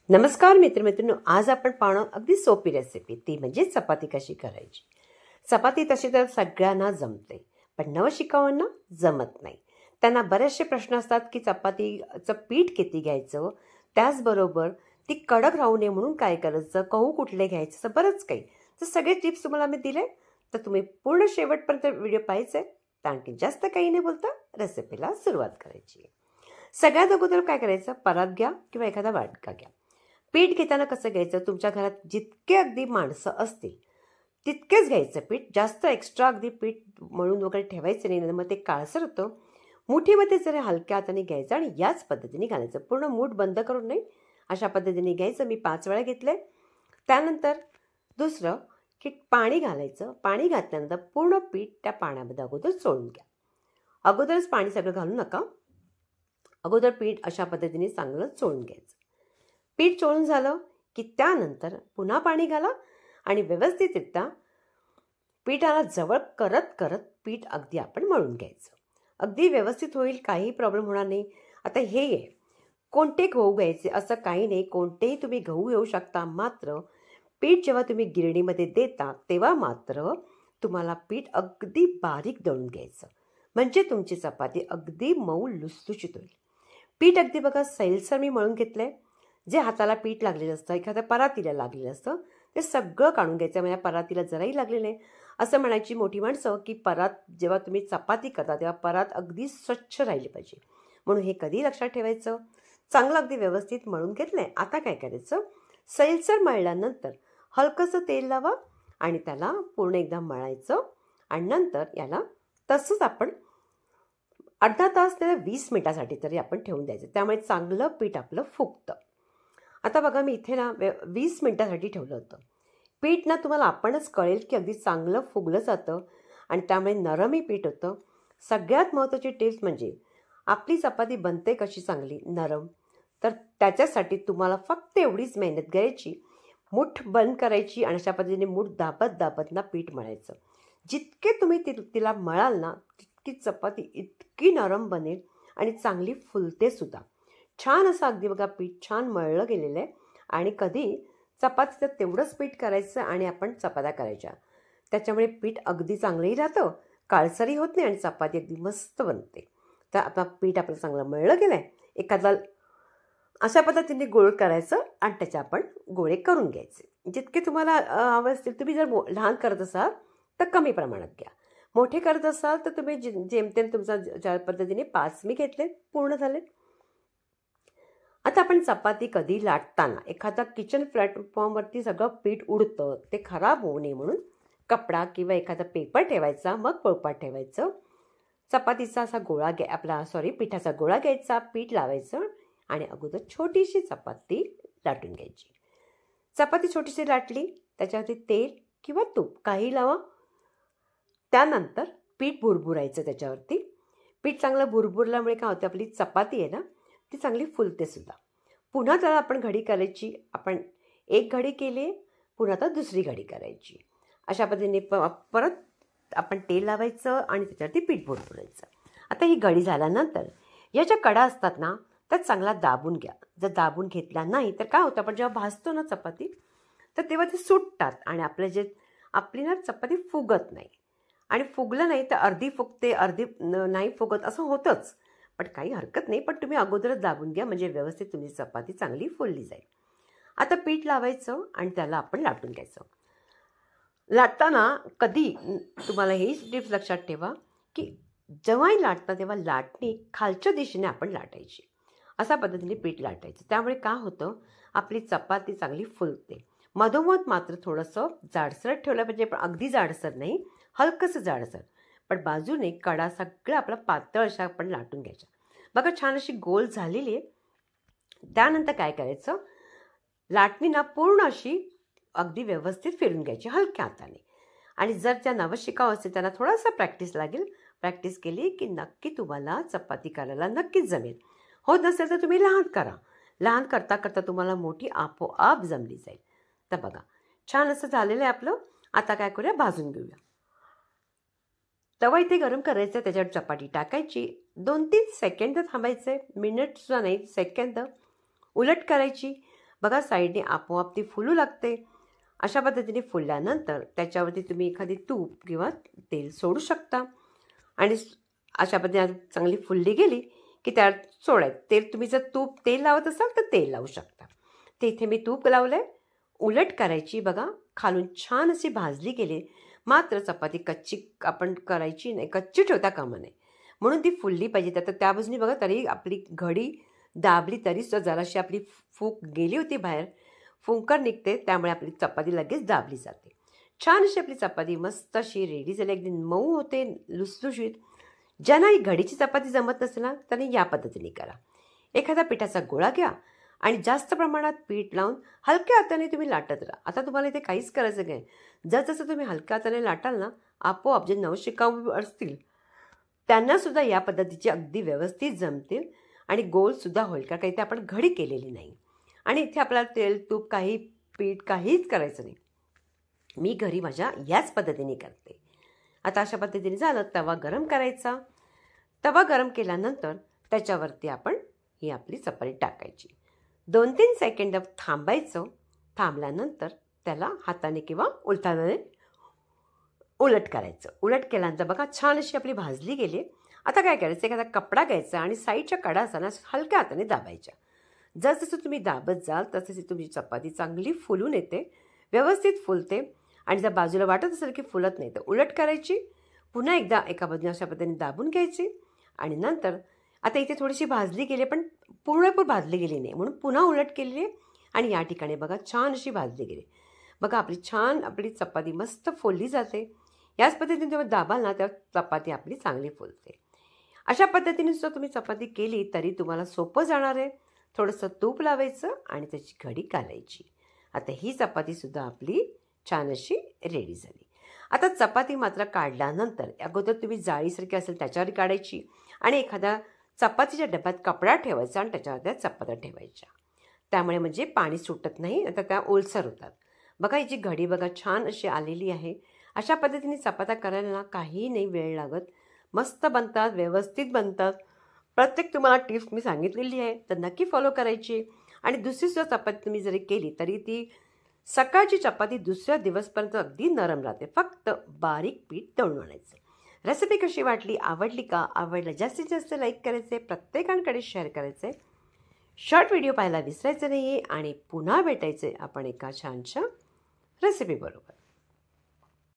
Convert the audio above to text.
नमस्कार मित्रमैत्रिणींनो, आज आपण पाहणार अगदी सोपी रेसिपी, ती म्हणजे चपाती कशी करायची. चपाती तशी तर सगळ्यांना जमते, पण नवशिकाऊंना जमत नाही. त्यांना बरेचसे प्रश्न असतात की चपातीचं पीठ किती घ्यायचं, त्याचबरोबर ती कडक राहू नये म्हणून काय करायचं, गहू कुठले घ्यायचं, असं बरंच काही. तर सगळे टिप्स तुम्हाला मी दिले, तर तुम्ही पूर्ण शेवटपर्यंत व्हिडिओ पाहायचे. तर आणखी जास्त काही नाही बोलता रेसिपीला सुरुवात करायची. सगळ्यात अगोदर काय करायचं, परात घ्या किंवा एखादा वाटका घ्या. पीठ घेताना कसं घ्यायचं, तुमच्या घरात जितके अगदी माणसं असतील तितकेच घ्यायचं पीठ. जास्त एक्स्ट्रा अगदी पीठ मळून वगैरे ठेवायचं नाही, मग ते काळसर होतं. मुठीमध्ये जरा हलक्या हाताने घ्यायचं आणि याच पद्धतीने घालायचं. पूर्ण मूठ बंद करून नाही, अशा पद्धतीने घ्यायचं. मी 5 वेळा घेतले. त्यानंतर दुसरं की पाणी घालायचं. पाणी घातल्यानंतर पूर्ण पीठ त्या पाण्यामध्ये अगोदर चोळून घ्या. अगोदरच पाणी सगळं घालू नका, अगोदर पीठ अशा पद्धतीने चांगलं चोळून घ्यायचं. पीठ चोळून झालं की त्यानंतर पुन्हा पाणी घाला आणि व्यवस्थितरित्या पीठाला जवळ करत करत पीठ अगदी आपण मळून घ्यायचं. अगदी व्यवस्थित होईल, काही प्रॉब्लेम होणार नाही. आता हे आहे, कोणते गहू घ्यायचे असं काही नाही, कोणतेही तुम्ही गहू घेऊ शकता. मात्र पीठ जेव्हा तुम्ही गिरणीमध्ये देता तेव्हा मात्र तुम्हाला पीठ अगदी बारीक दळून घ्यायचं, म्हणजे तुमची चपाती अगदी मऊ लुसलुशीत होईल. पीठ अगदी बघा सैलसर मी मळून घेतलं आहे. जे हाताला पीठ लागलेलं असतं, एखाद्या परातीला लागलेलं असतं, ते सगळं काढून घ्यायचं. म्हणजे परातीला जराही लागले नाही. असं म्हणायची मोठी माणसं की परात जेव्हा तुम्ही चपाती करता तेव्हा परात अगदी स्वच्छ राहिली पाहिजे, म्हणून हे कधी लक्षात ठेवायचं. चांगलं अगदी व्यवस्थित मळून घेतलं आहे. आता काय करायचं, सैलसर मळल्यानंतर हलकंसं तेल लावा आणि त्याला पूर्ण एकदा मळायचं आणि नंतर याला तसंच आपण अर्धा तास त्याला 20 मिनिटासाठी तरी आपण ठेवून द्यायचं. त्यामुळे चांगलं पीठ आपलं फुगतं. आता बघा, मी इथे ना 20 मिनिटासाठी ठेवलं होतं. पीठ ना तुम्हाला आपणच कळेल की अगदी चांगलं फुगलं जातं आणि त्यामुळे नरमही पीठ होतं. सगळ्यात महत्त्वाची टिप्स म्हणजे आपली चपाती बनते कशी चांगली नरम, तर त्याच्यासाठी तुम्हाला फक्त एवढीच मेहनत करायची, मूठ बंद करायची आणि अशा पद्धतीने मूठ दाबत दाबत ना पीठ मळायचं. जितके तुम्ही तिला मळाल ना तितकी चपाती इतकी नरम बनेल आणि चांगली फुलते सुद्धा. छान असं अगदी बघा पीठ छान मळलं गेलेलं आहे. आणि कधी चपातीचं तेवढंच पीठ करायचं आणि आपण चपात्या करायच्या, त्याच्यामुळे पीठ अगदी चांगलंही राहतं, काळसरही होत नाही आणि चपाती अगदी मस्त बनते. तर आता पीठ आपलं चांगलं मळलं गेलं आहे. एखादा अशा पद्धतीने गोळ करायचं आणि त्याचे आपण गोळे करून घ्यायचे. जितके तुम्हाला हवं असतील. तुम्ही जर लहान करत असाल तर कमी प्रमाणात घ्या, मोठे करत असाल तर तुम्ही जेमतेम तुमचा ज्या पद्धतीने 5 मी घेतले पूर्ण झाले. आता आपण चपाती कधी लाटताना एखादा किचन प्लॅटफॉर्मवरती सगळं पीठ उडतं, ते खराब होऊ नये म्हणून कपडा किंवा एखादा पेपर ठेवायचा, मग पोळपाट ठेवायचं. चपातीचा असा गोळा पिठाचा गोळा घ्यायचा, पीठ लावायचं आणि अगोदर छोटीशी चपाती लाटून घ्यायची. चपाती छोटीशी लाटली, त्याच्यावरती तेल किंवा तूप काही लावा. त्यानंतर पीठ भुरभुरायचं त्याच्यावरती. पीठ चांगलं भुरभुरल्यामुळे काय होतं, आपली चपाती आहे ना ती चांगली फुलते सुद्धा. पुन्हा त्याला आपण घडी करायची. आपण एक घडी केली, पुन्हा तर दुसरी घडी करायची. अशा पद्धतीने परत आपण तेल लावायचं आणि त्याच्यावरती पीठ भुरभुरायचं. आता ही घडी झाल्यानंतर याच्या कडा असतात ना, त्या चांगला दाबून घ्या. जर दाबून घेतला नाही तर काय होतं, आपण जेव्हा भाजतो ना चपाती तर तेव्हा ते सुटतात आणि आपली ना चपाती फुगत नाही. आणि फुगलं नाही तर अर्धी फुगते, अर्धी नाही फुगत, असं होतंच. पण काही हरकत नाही, पण तुम्ही अगोदरच दाबून घ्या, म्हणजे व्यवस्थित तुमची चपाती चांगली फुलली जाईल. आता पीठ लावायचं आणि त्याला आपण लाटून घ्यायचं. लाटताना कधी तुम्हाला ही टिप्स लक्षात ठेवा की जेव्हाही लाटता तेव्हा लाटणी खालच्या दिशेने आपण लाटायची. अशा पद्धतीने पीठ लाटायचं. त्यामुळे काय होतं, आपली चपाती चांगली फुलते. मधोमध मात्र थोडंसं जाडसर ठेवलं पाहिजे, पण अगदी जाडसर नाही, हलकंसं जाडसर. पण बाजूने कडा सगळं आपला पातळ अशा आपण लाटून घ्यायच्या. बघा छान अशी गोल झालेली आहे. त्यानंतर काय करायचं, लाटणीना पूर्ण अशी अगदी व्यवस्थित फिरून घ्यायची हलक्या हाताने. आणि जर त्या नवशिकाऊ असतील त्यांना थोडासा प्रॅक्टिस लागेल. प्रॅक्टिस केली की नक्की तुम्हाला चपाती करायला नक्कीच जमेल. होत नसेल तर तुम्ही लहान करा. लहान करता करता तुम्हाला मोठी आपोआप जमली जाईल. तर बघा छान असं झालेलं आहे आपलं. आता काय करूया, भाजून घेऊया. तवा इथे गरम करायचं, त्याच्यावर चपाती टाकायची, 2-3 सेकंद थांबायचे, मिनिटसुद्धा नाही, सेकंद. उलट करायची. बघा साईडने आपोआप ती फुलू लागते. अशा पद्धतीने फुलल्यानंतर त्याच्यावरती तुम्ही एखादी तूप किंवा तेल सोडू शकता आणि अशा पद्धतीने चांगली फुलली गेली की त्यात सोडायचं. तेल तुम्ही जर तेल लावत असाल तर तेल लावू शकता. ते इथे मी तूप लावलं आहे. उलट करायची बघा, खालून छान अशी भाजली गेली. मात्र चपाती कच्ची आपण करायची नाही, कच्ची ठेवता कामा नये, म्हणून ती फुलली पाहिजे. तर त्या बाजूनी बघा तरी आपली घडी दाबली तरी सुद्धा जराशी आपली फूक गेली होती बाहेर, फुंकर निघते, त्यामुळे आपली चपाती लगेच दाबली जाते. छान अशी आपली चपाती मस्त अशी रेडी झाली, अगदी मऊ होते, लुसलुशीत. ज्यांना ही घडीची चपाती जमत नसेल ना त्यांनी या पद्धतीने करा. एखादा पिठाचा गोळा घ्या आणि जास्त प्रमाणात पीठ लावून हलक्या हाताने तुम्ही लाटत राहा. आता तुम्हाला इथे काहीच करायचं नाही. जसं तुम्ही हलक्या हाताने लाटाल ना, आपोआप जे नवशिकाऊ असतील त्यांनासुद्धा या पद्धतीची अगदी व्यवस्थित जमतील आणि गोलसुद्धा होईल, कारण काही ते आपण घडी केलेली नाही. आणि इथे आपल्याला तेल तूप काही पीठ काहीच करायचं नाही. मी घरी माझ्या याच पद्धतीने करते. आता अशा पद्धतीने झालं, तवा गरम करायचा. तवा गरम केल्यानंतर त्याच्यावरती आपण ही आपली चपाती टाकायची. 2-3 सेकंद थांबायचं. थांबल्यानंतर त्याला हाताने किंवा उलटाने उलट करायचं. उलट केल्यानंतर बघा छान अशी आपली भाजली गेली. आता काय करायचं, एखादा कपडा घ्यायचा आणि साईडच्या कडा असताना हलक्या हाताने दाबायच्या. जसजसं तुम्ही दाबत जाल तसं तुमची चपाती चांगली फुलून येते, व्यवस्थित फुलते. आणि जर बाजूला वाटत असेल की फुलत नाही तर उलट करायची. पुन्हा एकदा एका बाजूने अशा पद्धतीने दाबून घ्यायची आणि नंतर आता इथे थोडीशी भाजली गेली पण पूर्णपूर भाजली गेली नाही, म्हणून पुन्हा उलट केलेली आहे. आणि या ठिकाणी बघा छान अशी भाजली गेली. बघा आपली चपाती मस्त फुलली जाते. याच पद्धतीने जेव्हा दाबाल ना तेव्हा चपाती आपली चांगली फुलते. अशा पद्धतीने सुद्धा तुम्ही चपाती केली तरी तुम्हाला सोपं जाणार आहे. थोडंसं तूप लावायचं आणि त्याची घडी घालायची. आता ही चपातीसुद्धा आपली छान अशी रेडी झाली. आता चपाती मात्र काढल्यानंतर अगोदर तुम्ही जाळीसारखी असेल त्याच्यावर काढायची आणि एखाद्या चपातीच्या डब्यात कपडा ठेवायचा आणि त्याच्यावर त्या चपात्या ठेवायच्या. त्यामुळे म्हणजे पाणी सुटत नाही, आता त्या ओलसर होतात. बघा हिची घडी बघा छान अशी आलेली आहे. अशा पद्धतीने चपात्या करायला ना काही नाही वेळ लागत, मस्त बनतात, व्यवस्थित बनतात. प्रत्येक तुम्हाला टिप्स मी सांगितलेली आहे तर नक्की फॉलो करायची. आणि दुसरीसुद्धा चपाती तुम्ही जरी केली तरी ती सकाळची चपाती दुसऱ्या दिवसपर्यंत अगदी नरम राहते. फक्त बारीक पीठ दळून आणायचं. रेसिपी कशी वाटली, आवडली का? आवडलं जास्तीत जास्त लाईक करायचे, प्रत्येकांकडे शेअर करायचे. शॉर्ट व्हिडिओ पाहायला विसरायचं नाही आहे आणि पुन्हा भेटायचे आपण एका छानशा रेसिपी बरोबर.